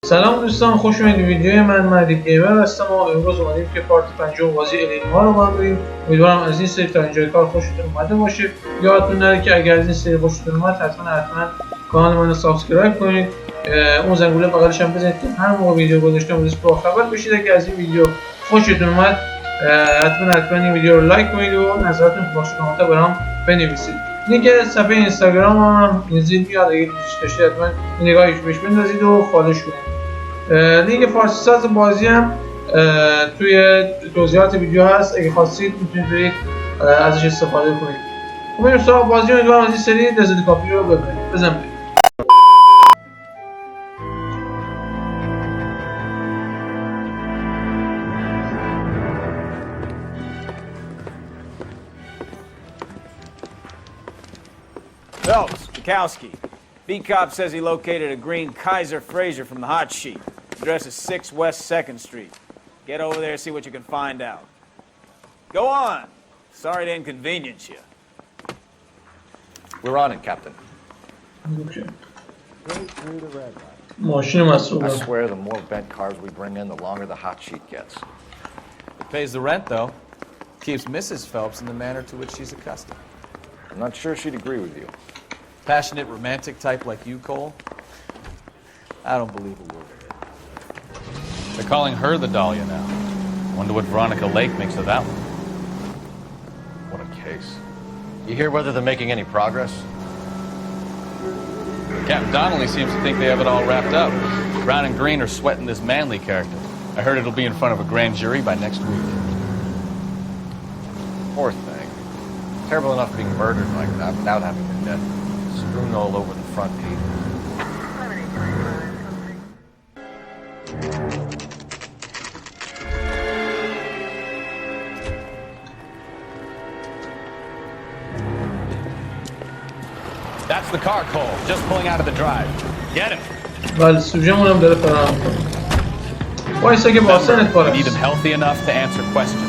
سلام دوستان، خوش اومدید. ویدیو من گیمر هستم و امروز اومدیم که پارت 50 بازی نوآر رو با هم بریم. امیدوارم از این سری تا اینجای کار خوشتون اومده باشه. یادتون نره که اگر از این سری خوشتون اومد حتما کانال منو سابسکرایب کنید. اون زنگوله بغلش هم بزنید که هر موقع ویدیو گذاشتم ازش باخبر بشید. اگه از این ویدیو خوشتون اومد حتما این ویدیو رو لایک کنید و نظراتتون تو باکس کامنت برام بنویسید. لینک صفحه اینستاگرام هم اینجا میاد، اگه دوست داشتید حتما نگاهش بهش بندازید و فالوش کنید. لینک فارسی ساز بازی هم توی توضیحات ویدیو هست، اگه خواستید میتونید برید ازش استفاده کنید. خب بریم سراغ بازی. امیدوارم از این سری لذت کافی رو ببرید. بزنید. Phelps, Bukowski. B-Cop says he located a green Kaiser Fraser from the hot sheet. Address is 6 West 2nd Street. Get over there and see what you can find out. Go on. Sorry to inconvenience you. We're on it, Captain. Okay. Straight through the red light. ماشین مسئول. I swear the more bent cars we bring in, the longer the hot sheet gets. It pays the rent, though. Keeps Mrs. Phelps in the manner to which she's accustomed. I'm not sure she'd agree with you. Passionate, romantic type like you, Cole? I don't believe a word of it. They're calling her the Dahlia now. Wonder what Veronica Lake makes of that one. What a case. You hear whether they're making any progress? Captain Donnelly seems to think they have it all wrapped up. Brown and Green are sweating this Manley character. I heard it'll be in front of a grand jury by next week. Poor thing. Terrible enough being murdered like that without having her dead strewn all over the front page. That's the car, Cole. Just pulling out of the drive. Get him. بله، سوژه‌مون هم داره فراهم کنه. وایسا که واسنت پاره. Need him healthy enough to answer questions.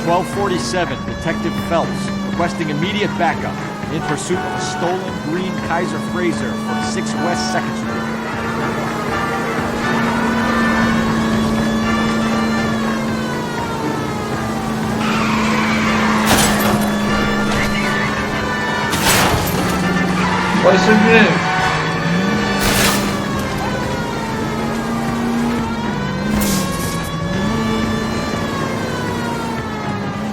1247, Detective Phelps, requesting immediate backup in pursuit of a stolen green Kaiser Fraser from 6 West 2nd Street. وایسا بیه.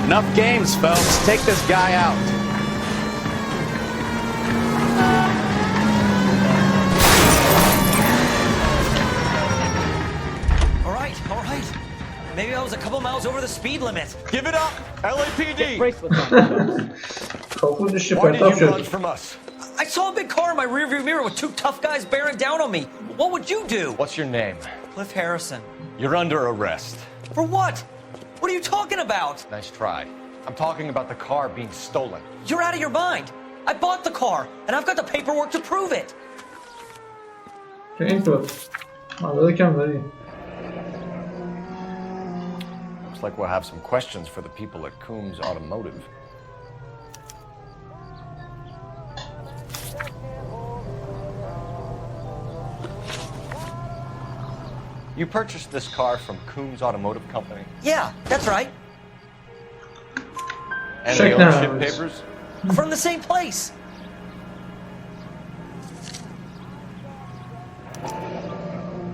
Enough games, Phelps. Take this guy out. All right. Maybe I was a couple miles over the speed limit. Give it up, LAPD! کاپوتش Why did پرتاب you شد. run from us? I saw a big car in my rearview mirror with 2 tough guys bearing down on me. What would you do? What's your name? Cliff Harrison. You're under arrest. For what? What are you talking about? Nice try. I'm talking about the car being stolen. You're out of your mind. I bought the car, and I've got the paperwork to prove it. که اینطور مدارک کم داریم. Looks like we'll have some questions for the people at Coombs Automotive. You purchased this car from Coombs Automotive Company? Yeah, that's right. And Check the ownership now. papers? From the same place.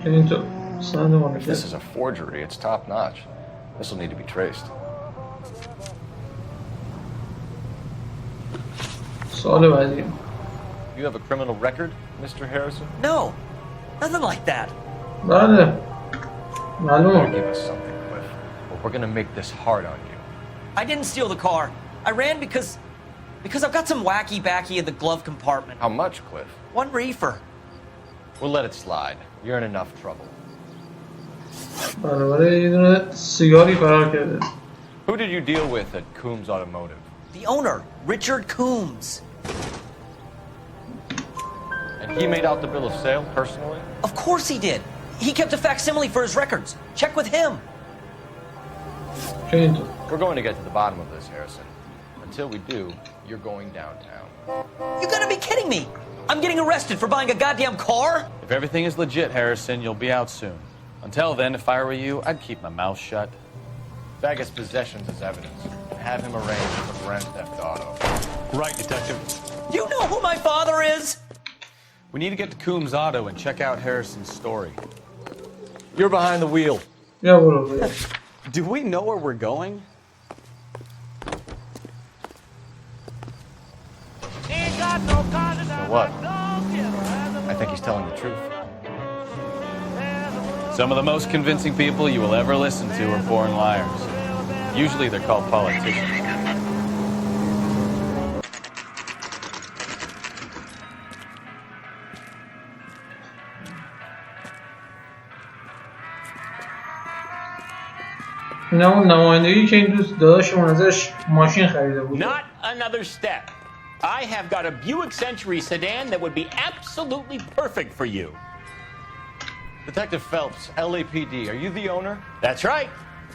که اینطور سند ما This is a forgery. It's top notch. This will need to be traced. سوال بعدی. You have a criminal record, Mr. Harrison? No, nothing like that. بله Better معلومه. give us something, Cliff. Or we're gonna make this hard on you. I didn't steal the car. I ran because I've got some wacky backy in the glove compartment. How much, Cliff? 1 reefer. We'll let it slide. You're in enough trouble. بله برای یه دونه سیگاری فرار کرده. Who did you deal with at Coombs Automotive? The owner, Richard Coombs. And he made out the bill of sale personally? Of course he did. He kept a facsimile for his records. Check with him. که اینطور. We're going to get to the bottom of this, Harrison. Until we do, you're going downtown. You gotta be kidding me. I'm getting arrested for buying a goddamn car? If everything is legit, Harrison, you'll be out soon. Until then, if I were you, I'd keep my mouth shut. Bag his possessions as evidence. Have him arraigned for grand theft auto. Right, Detective. You know who my father is? We need to get to Coombs Auto and check out Harrison's story. You're behind the wheel. بیا برو. Do we know where we're going? So what? I think he's telling the truth. Some of the most convincing people you will ever listen to are born liars. Usually they're called politicians. این همون نمایندگی که این دوست داداشمون ازش ماشین خریده بود. Not another step. I have got a Buick Century sedan that would be absolutely perfect for you. Detective Phelps, LAPD, are you the owner? That's right.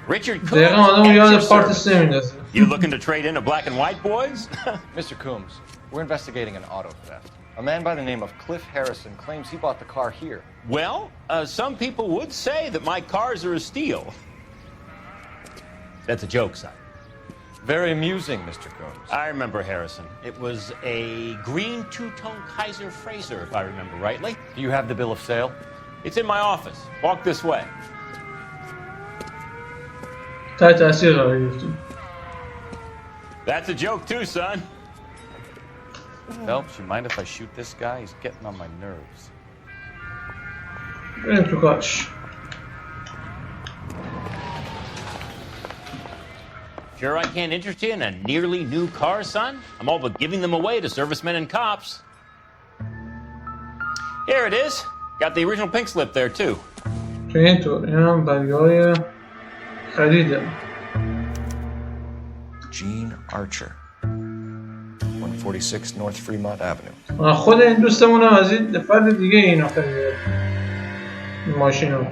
Richard Coombs. دقیقا آدمو یاد پارت 3 میندازه. You looking to trade in a black and white, boys? Mr. Coombs, we're investigating an auto theft. A man by the name of Cliff Harrison claims he bought the car here. Well, some people would say that my cars are a steal. That's a joke, son. Very amusing, Mr. Coombs. I remember Harrison. It was a green two-tone Kaiser Frazer, if I remember rightly. Do you have the bill of sale? It's in my office. Walk this way. تحت تاثیر قرار گرفتیم. That's a joke too, son. Phelps, you mind if I shoot this guy? He's getting on my nerves. بریم تو کارش. Sure I can't interest you in a nearly new car, son? I'm all but giving them away to servicemen and cops. Here it is. Got the original pink slip there, too. تو اینطور این هم برگاه خریده. Gene Archer, 146 North Fremont Avenue. خود این دوستمون هم از این فرد دیگه اینو خریده. این ماشین رو.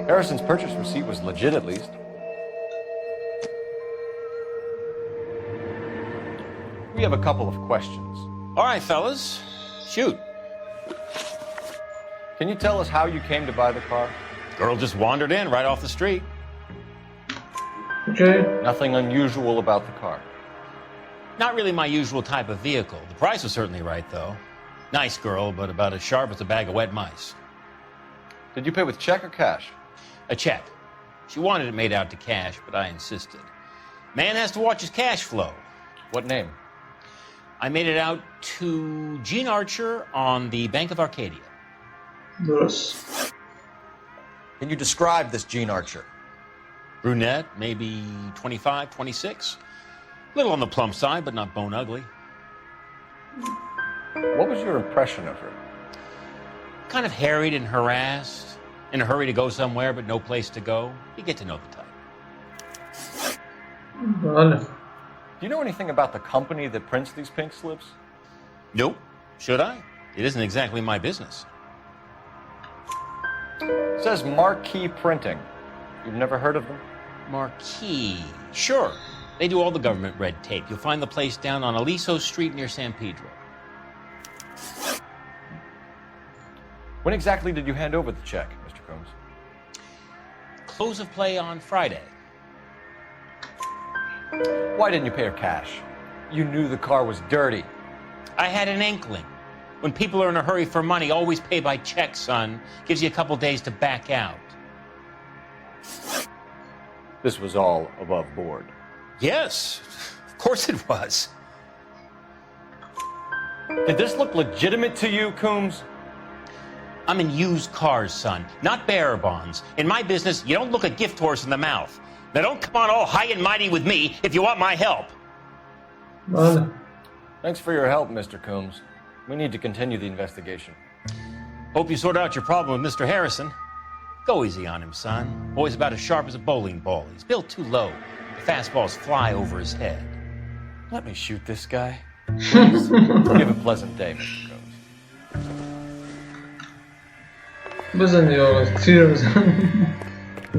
Harrison's purchase receipt was legit, at least. We have a couple of questions. All right, fellas. Shoot. Can you tell us how you came to buy the car? Girl just wandered in right off the street. Okay. Nothing unusual about the car. Not really my usual type of vehicle. The price was certainly right, though. Nice girl, but about as sharp as a bag of wet mice. Did you pay with check or cash? A check. She wanted it made out to cash, but I insisted. Man has to watch his cash flow. What name? I made it out to Gene Archer on the Bank of Arcadia. درست. Can you describe this Gene Archer? Brunette, maybe 25, 26. Little on the plump side, but not bone ugly. What was your impression of her? Kind of harried and harassed. In a hurry to go somewhere, but no place to go. You get to know the type. بله. Do you know anything about the company that prints these pink slips? Nope. Should I? It isn't exactly my business. It says Marquee Printing. You've never heard of them? Marquee. Sure. They do all the government red tape. You'll find the place down on Aliso Street near San Pedro. When exactly did you hand over the check, Mr. Coombs? Close of play on Friday. Why didn't you pay her cash? You knew the car was dirty. I had an inkling. When people are in a hurry for money, always pay by check, son. Gives you a couple days to back out. This was all above board. Yes, of course it was. Did this look legitimate to you, Coombs? I'm in used cars, son, not bearer bonds. In my business, you don't look a gift horse in the mouth. Now don't come on all high and mighty with me if you want my help. بله. Thanks for your help, Mr. Coombs. We need to continue the investigation. Hope you sort out your problem with Mr. Harrison. Go easy on him, son. Boy's about as sharp as a bowling ball. He's built too low. The fastballs fly over his head. Let me shoot this guy. Give a pleasant day, Mr. Coombs. بزن دیگه آقا تیر بزن.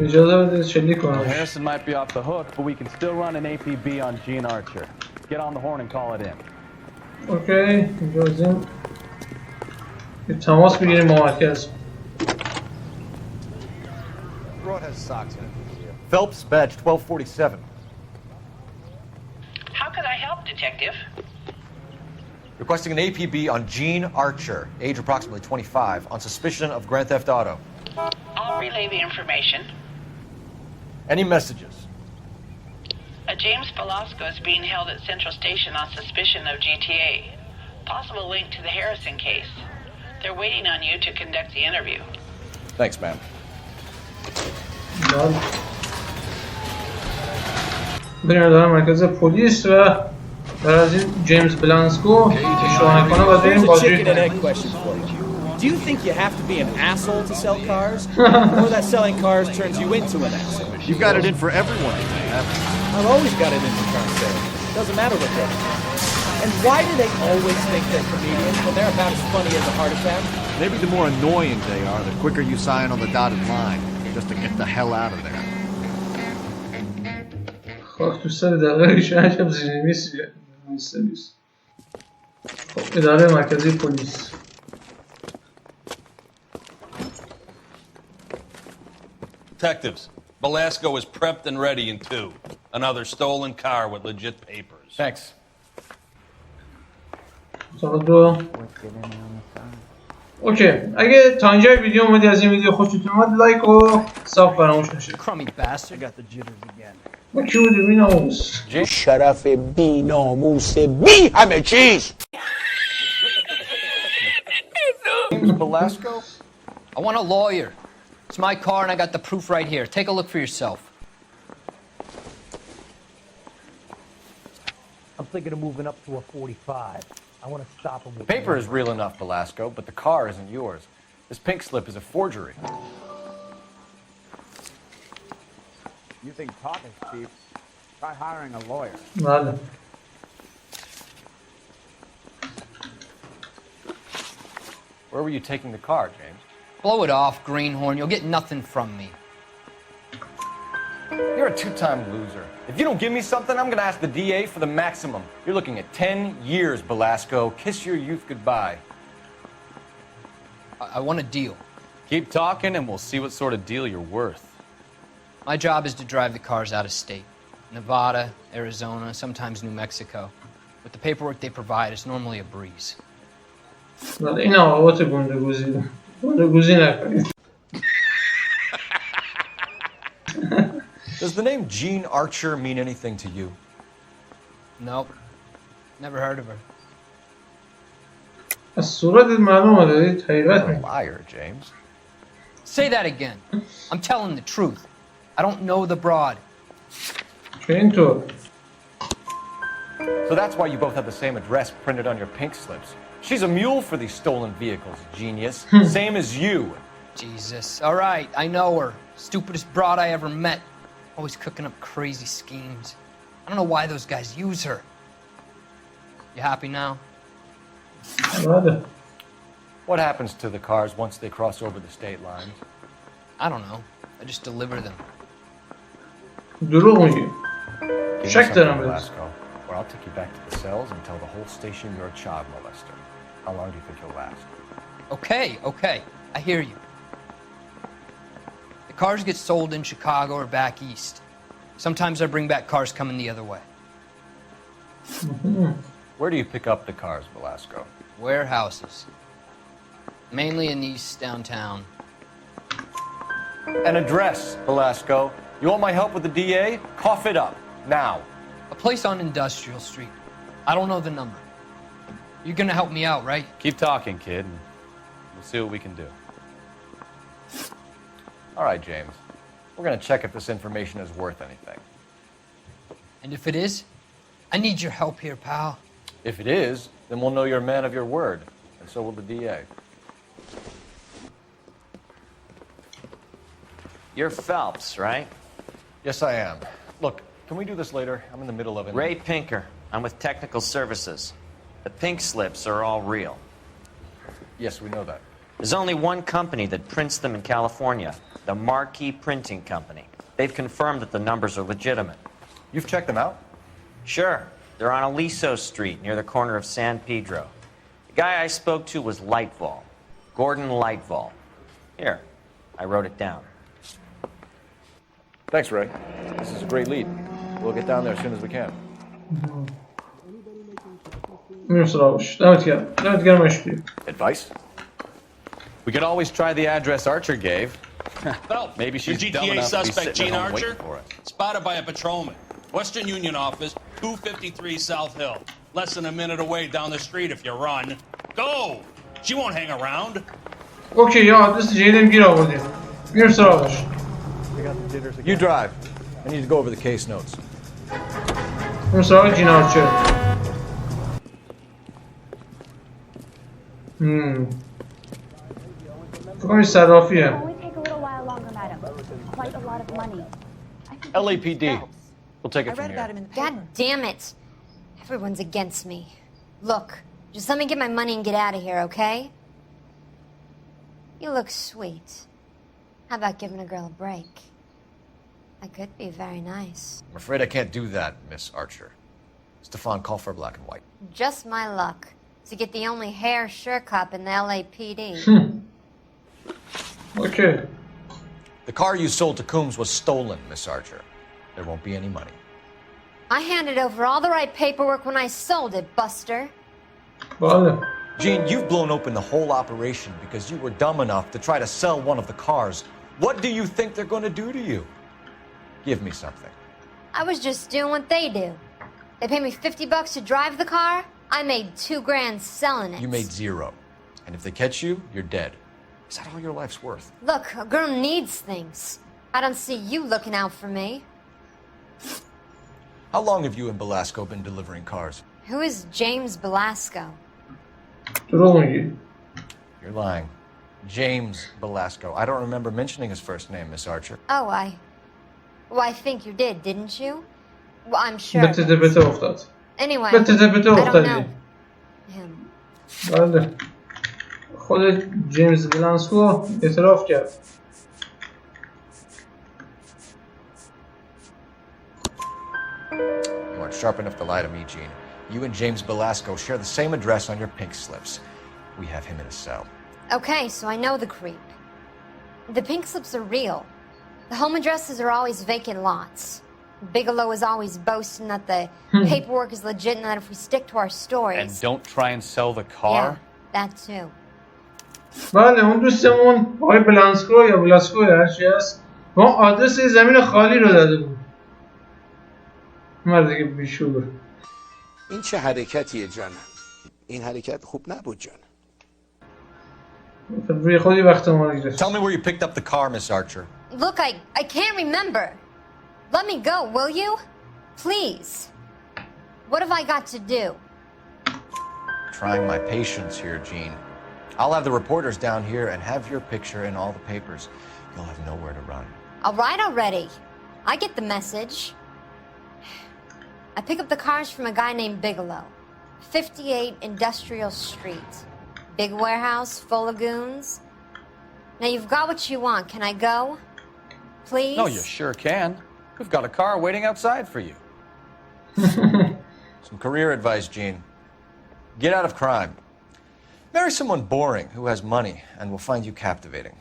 اجازه بده شلیک کنم. Harrison might be off the hook, but we can still run an APB on Gene Archer. Get on the horn and call it in. اوکی اینجا از این تماس بگیریم با مرکز. Phelps, badge 1247. How can I help, Detective? Requesting an APB on Gene Archer, age approximately 25, on suspicion of Grand Theft Auto. I'll relay the information. Any messages? A James Velasco is being held at Central Station on suspicion of GTA. Possible link to the Harrison case. They're waiting on you to conduct the interview. Thanks, ma'am. بریم دارم مرکز پلیس و برای از این جیمز بلانسکو شوهر کنه و بریم بازی کنیم. Do you think you have to be an asshole to sell cars? Or that selling cars turns you into an asshole? You've got it in for everyone today, haven't you? I've always got it in for car sales. Doesn't matter what they are. And why do they always think they're comedians when they're about as funny as a heart attack? Maybe the more annoying they are, the quicker you sign on the dotted line, just to get the hell out of there. خب تو سر دقیقه شب زیرنویس سرویس. خب اداره مرکزی پلیس. Detectives, Velasco is prepped and ready in 2. Another stolen car with legit papers. Thanks. اوکی اگه تا اینجا ویدیو اومدی از این ویدیو خوشتون اومد لایک و ساب فراموش نشه. Crummy bastard got the jitters again. ما کی بودیم بیناموس؟ شرف بیناموس بی همه چیز. James Velasco? I want a lawyer. It's my car and I got the proof right here. Take a look for yourself. I'm thinking of moving up to a 45. I want to stop him with The paper is real enough, Velasco, but the car isn't yours. This pink slip is a forgery. You think talking's cheap? Try hiring a lawyer. بله. Where were you taking the car, James? Blow it off, greenhorn. You'll get nothing from me. You're a two-time loser. If you don't give me something, I'm gonna ask the DA for the maximum. You're looking at 10 years, Velasco. Kiss your youth goodbye. I want a deal. Keep talking and we'll see what sort of deal you're worth. My job is to drive the cars out of state. Nevada, Arizona, sometimes New Mexico. With the paperwork they provide, it's normally a breeze. بله این آقابات گندگوزی نکنید. Does the name Gene Archer mean anything to you? Nope. Never heard of her. از صورتت معلومه دارید حقیقت You're a میگی. liar, James. Say that again. I'm telling the truth. I don't know the broad. که اینطور. So that's why you both have the same address printed on your pink slips. She's a mule for these stolen vehicles, genius. Same as you. Jesus. All right, I know her. Stupidest broad I ever met. Always cooking up crazy schemes. I don't know why those guys use her. You happy now? بله. What happens to the cars once they cross over the state lines? I don't know. I just deliver them. دروغ میگی. Give me شک something, دارم بهت. Velasco, or I'll take you back to the cells and tell the whole station you're a child molester. How long do you think you'll last? Okay. I hear you. The cars get sold in Chicago or back east. Sometimes I bring back cars coming the other way. Where do you pick up the cars, Velasco? Warehouses. Mainly in East downtown. An address, Velasco. You want my help with the DA? Cough it up, now. A place on Industrial Street. I don't know the number. You're gonna help me out, right? Keep talking, kid, and we'll see what we can do. All right, James. We're gonna check if this information is worth anything. And if it is, I need your help here, pal. If it is, then we'll know you're a man of your word, and so will the DA. You're Phelps, right? Yes, I am. Look, can we do this later? I'm in the middle of it. Ray Pinker. I'm with Technical Services. The pink slips are all real. Yes, we know that. There's only one company that prints them in California, the Marquee Printing Company. They've confirmed that the numbers are legitimate. You've checked them out? Sure. They're on Aliso Street, near the corner of San Pedro. The guy I spoke to was Lightval. Gordon Lightval. Here, I wrote it down. Thanks, Ray. This is a great lead. We'll get down there as soon as we can. Advice? We could always try the address Archer gave. Phelps, Maybe she's the dumb GTA enough to be suspect sitting Gene at home Archer, waiting for us. spotted by a patrolman. Western Union office, 253 South Hill. Less than a minute away down the street if you run. Go! She won't hang around. اوکی یا آدرس جدیدم گیر آوردیم. میرم سراغش. You drive. I need to go over the case notes. میرم سراغ جین آرچر. فکرم صرافیه. LAPD. We'll take it from here. God damn it. Everyone's against me. Look, just let me get my money and get out of here, okay? You look sweet. How about giving a girl a break? I could be very nice. I'm afraid I can't do that, Miss Archer. Stefan, call for black and white. Just my luck to get the only hair sure cop in the LAPD. Okay. The car you sold to Coombs was stolen, Miss Archer. There won't be any money. I handed over all the right paperwork when I sold it, Buster. Vale. Gene, you've blown open the whole operation because you were dumb enough to try to sell one of the cars. What do you think they're going to do to you? Give me something. I was just doing what they do. They paid me $50 to drive the car. I made $2,000 selling it. You made zero. And if they catch you, you're dead. Is that all your life's worth? Look, a girl needs things. I don't see you looking out for me. How long have you and Belasco been delivering cars? Who is James Belasco? دروغ میگی. You're lying. James Belasco. I don't remember mentioning his first name, Miss Archer. Oh, I think you did, didn't you? Well, I'm sure. بته افتاد. Anyway, بته I don't افتادی. know him. بله. خود جیمز بلاسکو اعتراف کرد. You aren't sharp enough to lie to me, Gene. You and James Belasco share the same address on your pink slips. We have him in a cell. Okay, so I know the creep. The pink slips are real. The home addresses are always vacant lots. Bigelow is always boasting that the paperwork is legit and that if we stick to our stories... And don't try and sell the car? Yeah, that too. بله اون دوستمون آقای بلاسکو یا بلاسکو هرچی هست ما آدرس زمین خالی رو داده بود. مرد دیگه بیشور. این چه حرکتیه جانم؟ این حرکت خوب نبود جانم. روی خودی وقت ما رو گرفت. Tell me where you picked up the car, Miss Archer. Look, I can't remember. Let me go, will you? Please. What have I got to do? Trying my patience here, Gene. I'll have the reporters down here and have your picture in all the papers. You'll have nowhere to run. All right already. I get the message. I pick up the cars from a guy named Bigelow. 58 Industrial Street. Big warehouse full of goons. Now you've got what you want. Can I go? Please? No, you sure can. We've got a car waiting outside for you. Some career advice, Gene. Get out of crime. Marry someone boring who has money and will find you captivating.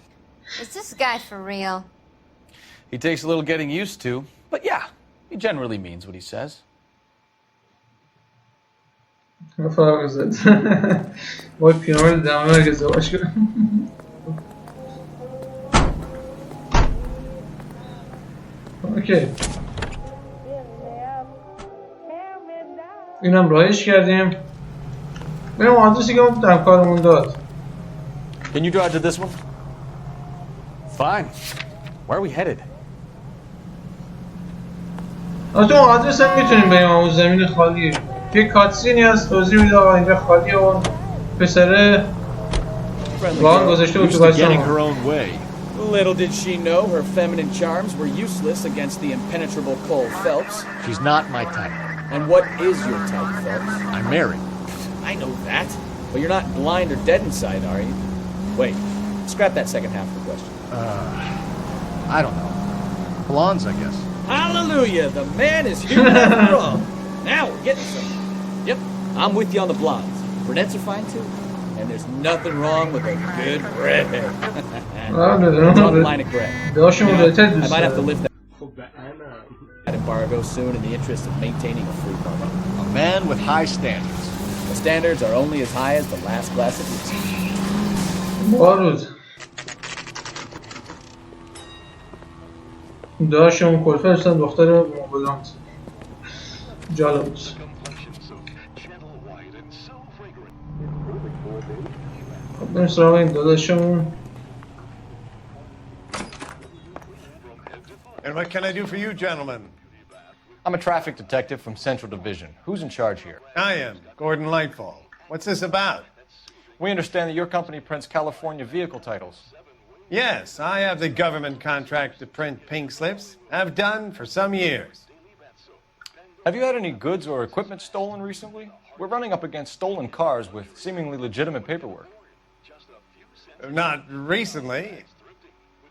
Is this guy for real? He takes a little getting used to, but yeah, he generally means what he says. فرق زد. باید پیرامل دمه ازدواج کنم. اوکی. اینم رایش کردیم. بریم آدرسی که اون همکارمون داد. Can you drive to this one? Fine. Where are we headed? تو آدرس هم میتونیم بریم اون زمین خالیه. یه کاتسینی هست توضیح میده آقا اینجا خالیه اون پسره واقعا گذاشته بود تو بچه‌مون. Little did she know her feminine charms were useless against the impenetrable Cole Phelps. She's not my type. And what is your type, Phelps? I'm married. I know that. But you're not blind or dead inside, are you? Wait, Scrap that second half of the question. I don't know. Blondes, I guess. Hallelujah! The man is here after all. Now we're getting somewhere. Yep, I'm with you on the blondes. Brunettes are fine too. And there's nothing wrong with a good redhead. Draw the line of gray. You know, I might have to lift that embargo soon in the interest of maintaining a free market. A man with high standards. The standards are only as high as the last glass of whiskey. بارود داشتم کلفه داشتم دختر موبلانت جالب بود. خب بریم سراغ این داداشمون. And what can I do for you, gentlemen? I'm a traffic detective from Central Division. Who's in charge here? I am, Gordon Lightfall. What's this about? We understand that your company prints California vehicle titles. Yes, I have the government contract to print pink slips. I've done for some years. Have you had any goods or equipment stolen recently? We're running up against stolen cars with seemingly legitimate paperwork. Not recently.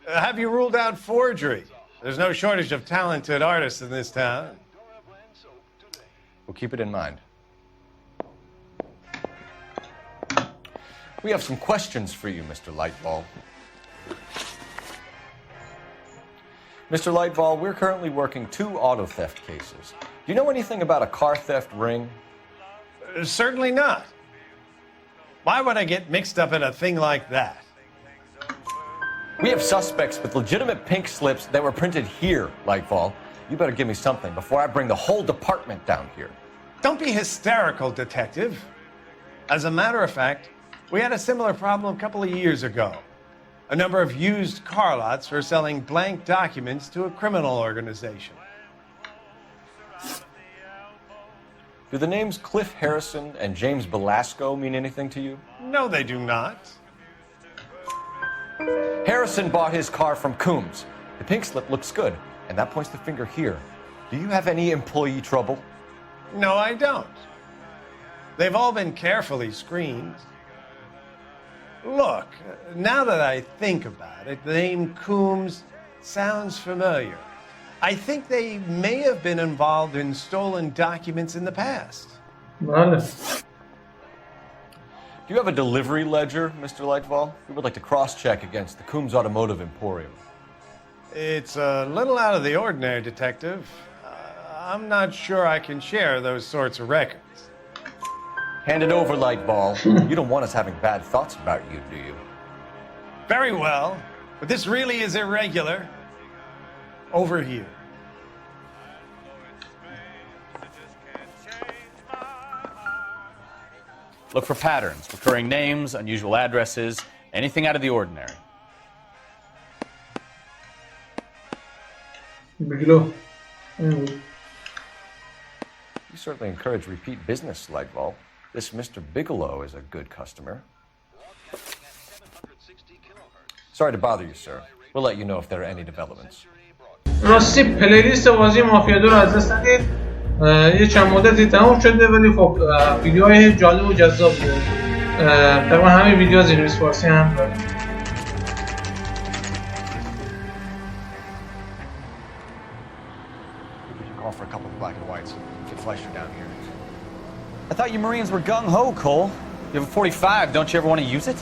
Have you ruled out forgery? There's no shortage of talented artists in this town. We'll keep it in mind. We have some questions for you, Mr. Lightball. Mr. Lightball, we're currently working 2 auto theft cases. Do you know anything about a car theft ring? Certainly not. Why would I get mixed up in a thing like that? We have suspects with legitimate pink slips that were printed here, Lightball. You better give me something before I bring the whole department down here. Don't be hysterical, Detective. As a matter of fact, we had a similar problem a couple of years ago. A number of used car lots were selling blank documents to a criminal organization. Do the names Cliff Harrison and James Belasco mean anything to you? No, they do not. Harrison bought his car from Coombs. The pink slip looks good, and that points the finger here. Do you have any employee trouble? No, I don't. They've all been carefully screened. Look, now that I think about it, the name Coombs sounds familiar. I think they may have been involved in stolen documents in the past. Do you have a delivery ledger, Mr. Lightfall? We would like to cross-check against the Coombs Automotive Emporium. It's a little out of the ordinary, Detective. I'm not sure I can share those sorts of records. Hand it over, Lightball. You don't want us having bad thoughts about you, do you? Very well, but this really is irregular. Over here. Look for patterns, recurring names, unusual addresses, anything out of the ordinary. Bigelow. You certainly encourage repeat business, Lightball. This Mr. Bigelow is a good customer. Sorry to bother you, sir. We'll let you know if there are any developments. راستی پلیلیست بازی مافیا 2 رو از دست ندید. یه چند مدتی تموم شده ولی خب ویدیوهای جالب و جذاب بوده. تقریبا همه ویدیوها زیرنویس فارسی هم داره. Call for a couple of black and whites. Get Fleischer down here. I thought you Marines were gung-ho, Cole. You have a 45, don't you ever want to use it?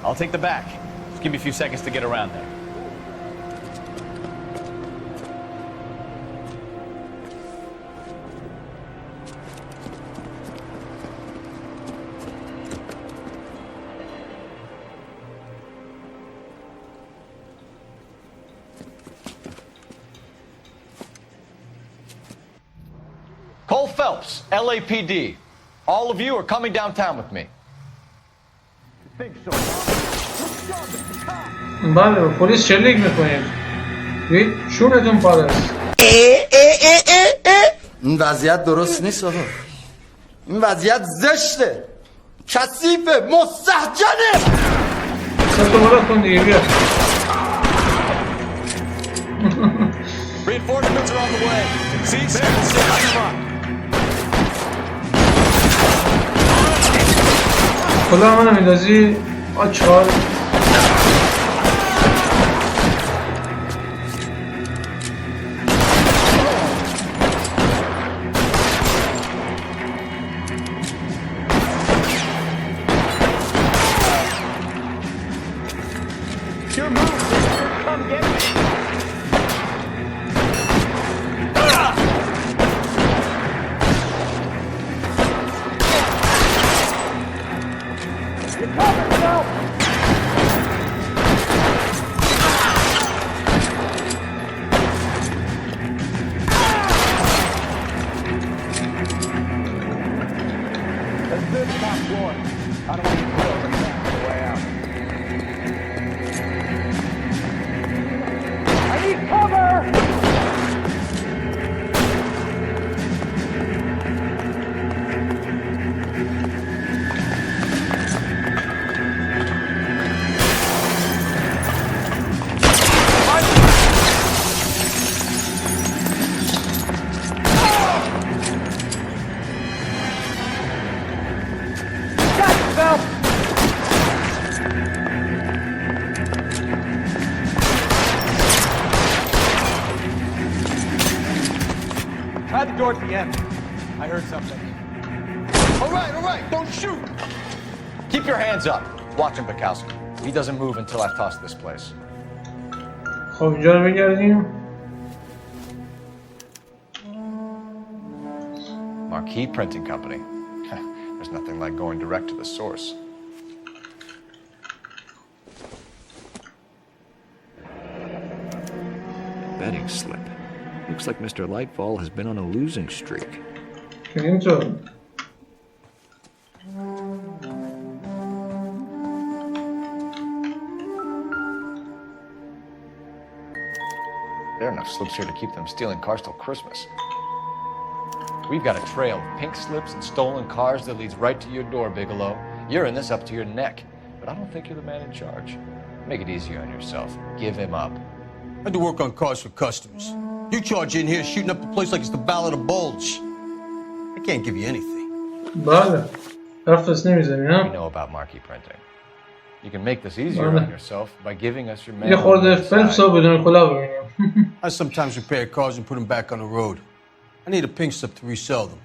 I'll take the back. Just give me a few seconds to get around there. Cole Phelps, LAPD. All of you are coming downtown with me. بله پلیس شلیک میکنید. بید شونتون پاره است. این وضعیت درست نیست آقا. این وضعیت زشته. کثیفه، مستهجنه. سرتو مرد کن دیگه بیا. Reinforcements are on the way. See, come on. کلا منو میندازی آچار your move. Come get me. You're covered, Phelps. That's good top floor. I don't want to kill the man on the way out. I need cover! Try the door at the end. I heard something. All right, don't shoot. Keep your hands up. Watch him, Bukowski. He doesn't move until I've tossed this place. خب اینجا رو بگردیم. Marquee Printing Company. There's nothing like going direct to the source. Betting slip. Looks like Mr. Lightfall has been on a losing streak. اینطور. There are enough slips here to keep them stealing cars till Christmas. We've got a trail of pink slips and stolen cars that leads right to your door, Bigelow. You're in this up to your neck, but I don't think you're the man in charge. Make it easier on yourself. Give him up. I do work on cars for customers. You charge in here shooting up the place like it's the Ballad of Bulge. I can't give you anything. بله. حرفش نمیزنی ها؟ You know about marquee printing. You can make this easier on yourself by giving us your یه خورده فلپس رو بدون کلاه ببینیم. I sometimes repair cars and put them back on the road. I need a pink slip to resell them.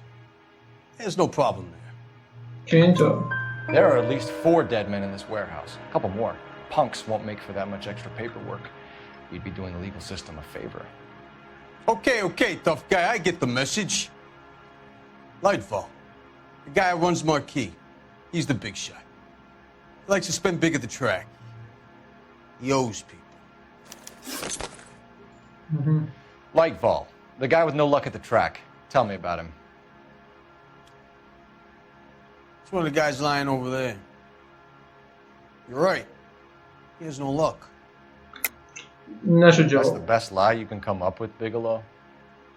There's no problem there. که اینطور. There are at least 4 dead men in this warehouse. A couple more. Punks won't make for that much extra paperwork. We'd be doing the legal system a favor. Okay, tough guy. I get the message. Lightfall, the guy who runs Marquee. He's the big shot. He likes to spend big at the track. He owes people. Lightfall, the guy with no luck at the track. Tell me about him. It's one of the guys lying over there. You're right. He has no luck. That's the best lie you can come up with, Bigelow?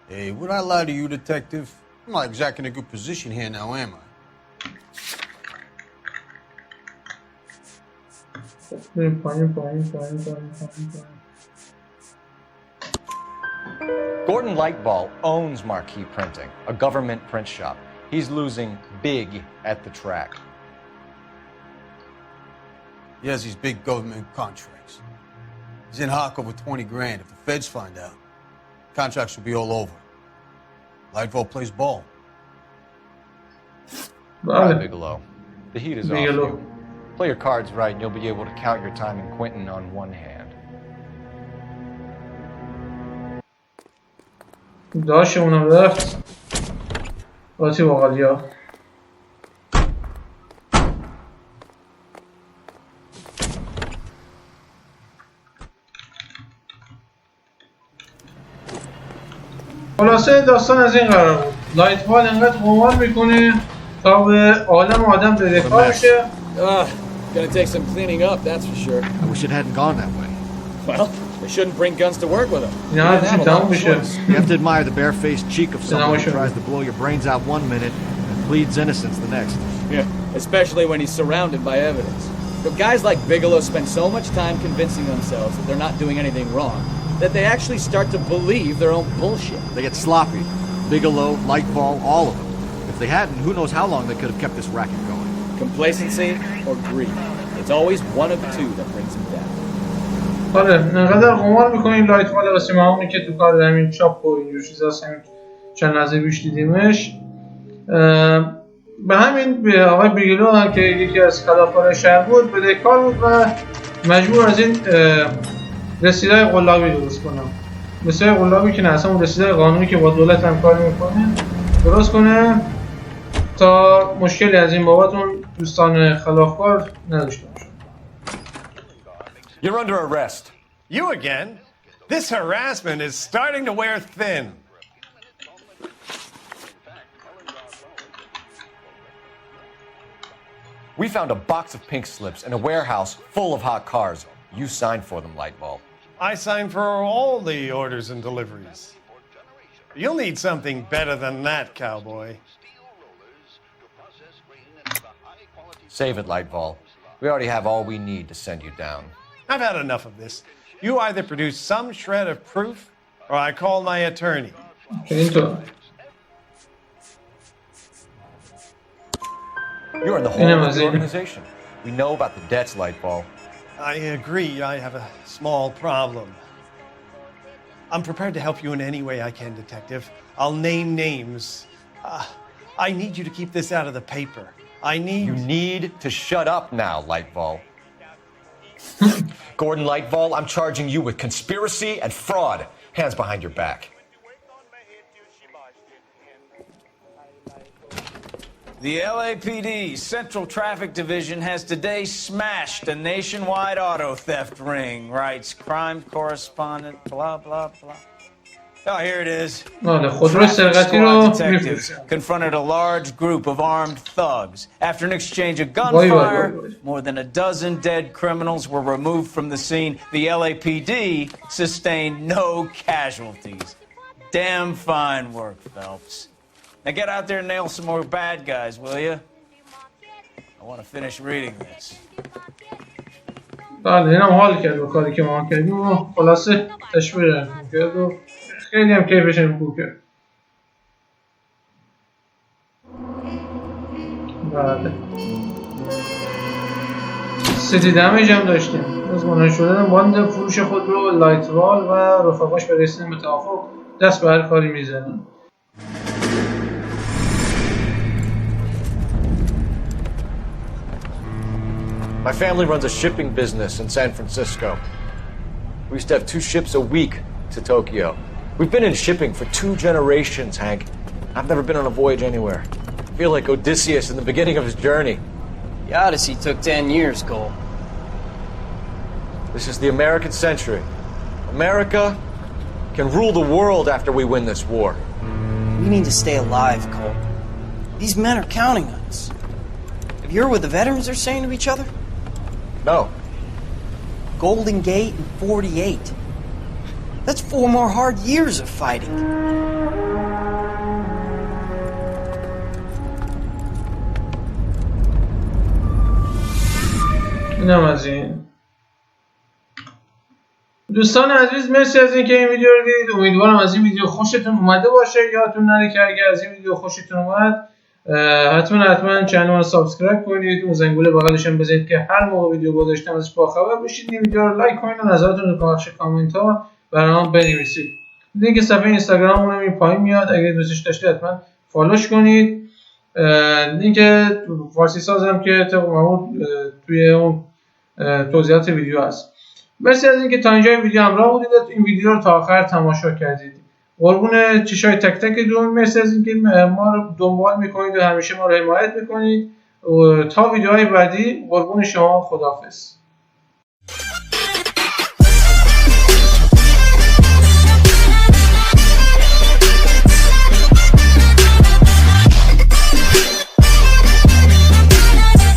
Hey, would I lie to you, detective? I'm not exactly in a good position here now, am I? Gordon Lightball owns Marquee Printing, a government print shop. He's losing big at the track. He has these big government contracts. He's in hock over 20 grand. If the feds find out, contracts will be all over. Lightfall plays ball. Right, Bigelow. The heat is off you. Play your cards right and you'll be able to count your time in Quentin on one hand. داشت اونم رفت باتی باقالیا خلاصه داستان از این قرار بود. لایتفال انقدر قمار میکنه تا به عالم آدم بدهکار بشه. Gonna take some cleaning up, that's for sure. I wish it hadn't gone that way. Well, they shouldn't bring guns to work with them. You have to admire the barefaced cheek of someone who tries to blow your brains out one minute and pleads innocence the next. Yeah, especially when he's surrounded by evidence. But guys like Bigelow spend so much time convincing themselves that they're not doing anything wrong that they actually start to believe their own bullshit. They get sloppy. Bigelow, Lightfall, all of them. If they hadn't, who knows how long they could have kept this racket going. Complacency or greed. It's always one of the two that brings them down. آره انقدر قمار میکنیم لایتفال واسه همونی که تو کار همین چاپ و اینجور چیزا هستیم چند لحظه پیش دیدیمش. به همین به آقای بیگلو هم که یکی از خلافکارای شهر بود بدهکار بود و مجبور از این رسیدهای قلابی درست کنم. رسیدهای قلابی که نه اصلا اون رسیدهای قانونی که با دولت همکاری میکنه درست کنه تا مشکلی از این بابتون دوستان خلافکار نداشته باشن. You're under arrest. You again? This harassment is starting to wear thin. We found a box of pink slips in a warehouse full of hot cars. You signed for them, Lightball. I signed for all the orders and deliveries. You'll need something better than that, cowboy. Save it, Lightball. We already have all we need to send you down. I've had enough of this. You either produce some shred of proof, or I call my attorney. You're in the whole of the organization. We know about the debts, Lightball. I agree. I have a small problem. I'm prepared to help you in any way I can, Detective. I'll name names. I need you to keep this out of the paper. You need to shut up now, Lightball. Gordon Lightball, I'm charging you with conspiracy and fraud. Hands behind your back. The LAPD Central Traffic Division has today smashed a nationwide auto theft ring, writes crime correspondent, blah, blah, blah. Oh, here it is. Squad detectives confronted a large group of armed thugs. After an exchange of gunfire, more than a dozen dead criminals were removed from the scene. The LAPD sustained no casualties. Damn fine work, Phelps. Now get out there and nail some more bad guys, will you? I want to finish reading this. بله اینم حال کرد با کاری که ما کردیم و خلاصه تشویق کرد و خیلی هم کیفش هم خوب کرد. بله 3 دمیج هم داشتیم. از منحل شدن باند فروش خود رو لایتوال و رفقاش به رسیدن به توافق دست به هر کاری میزنن. My family runs a shipping business in San Francisco. We used to have 2 ships a week to Tokyo. We've been in shipping for 2 generations, Hank. I've never been on a voyage anywhere. I feel like Odysseus in the beginning of his journey. The Odyssey took 10 years, Cole. This is the American century. America can rule the world after we win this war. We need to stay alive, Cole. These men are counting on us. Have you heard what the veterans are saying to each other? No. Golden Gate and 48. That's 4 more hard years of fighting. اینم از این. دوستان عزیز مرسی از اینکه این ویدیو رو دیدید. امیدوارم از این ویدیو خوشتون اومده باشه. یادتون نره که اگر از این ویدیو خوشتون اومد حتما چنل رو سابسکرایب کنید. اون زنگوله بغلش هم بزنید که هر موقع ویدیو گذاشتم ازش باخبر بشید. این ویدیو رو لایک کنید و نظراتتون رو بخش کامنت ها برامون بنویسید. لینک صفحه اینستاگراممون این پایین میاد. اگه دوستش داشتید حتما فالوش کنید. لینک فارسی سازم که طبق معمول توی اون توضیحات ویدیو هست. مرسی از اینکه تا اینجا ویدیو همراه بودید. این ویدیو رو تا آخر تماشا کردید. قربون چشای تک تکتون. مرسی از اینکه ما رو دنبال میکنید و همیشه ما رو حمایت میکنید. تا ویدیوهای بعدی قربون شما. خداحافظ.